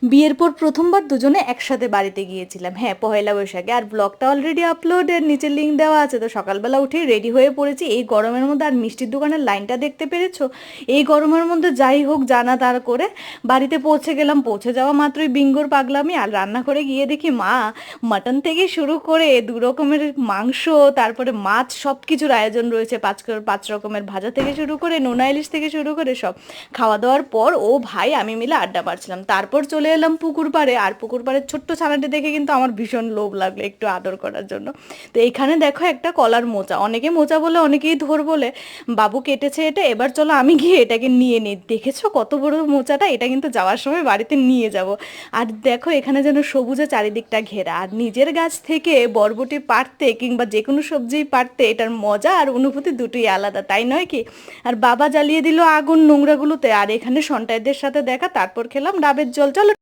বিয়ের পর প্রথমবার দুজনে একসাথে বাড়িতে গিয়েছিলাম, হ্যাঁ পহেলা বৈশাখে। আর ব্লগটা অলরেডি আপলোডের, নিচে লিঙ্ক দেওয়া আছে। তো সকালবেলা উঠেই রেডি হয়ে পড়েছি এই গরমের মধ্যে। আর মিষ্টির দোকানের লাইনটা দেখতে পেরেছো? এই গরমের মধ্যে যাই হোক জানা তার করে বাড়িতে পৌঁছে গেলাম। পৌঁছে যাওয়া মাত্রই বিঙ্গোর পাগলামি। আর রান্নাঘরে গিয়ে দেখি মা মাটন থেকে শুরু করে দু রকমের মাংস, তারপরে মাছ, সব কিছুর আয়োজন রয়েছে। পাঁচ রকমের ভাজা থেকে শুরু করে নোনা ইলিশ থেকে শুরু করে সব। খাওয়া দাওয়ার পর ও ভাই আমি মিলে আড্ডা মারছিলাম। তারপর চলে এলাম পুকুর পাড়ে। আর পুকুর পাড়ের ছোট্ট ছানাটি দেখে কিন্তু আমার ভীষণ লোভ লাগলো একটু আদর করার জন্য। তো এইখানে দেখো একটা কলার মোচা, অনেকে মোচা বলে অনেকেই ধর বলে, বাবু কেটেছে এটা। এবার চলো আমি গিয়ে এটাকে নিয়ে নিই। দেখেছো কত বড় মোচাটা? এটা কিন্তু যাওয়ার সময় বাড়িতে নিয়ে যাব। আর দেখো এখানে যেন সবুজে চারিদিকটা ঘেরা। আর নিজের গাছ থেকে বরবটি পাড়তে কিংবা যে কোনো সবজি পাড়তে এটার মজা আর অনুভূতি দুটোই আলাদা, তাই নয় কি? আর বাবা জ্বালিয়ে দিল আগুন নোংরাগুলোতে। আর এখানে সন্তানদের সাথে দেখা, তারপর খেলাম ডাবের জল। চলো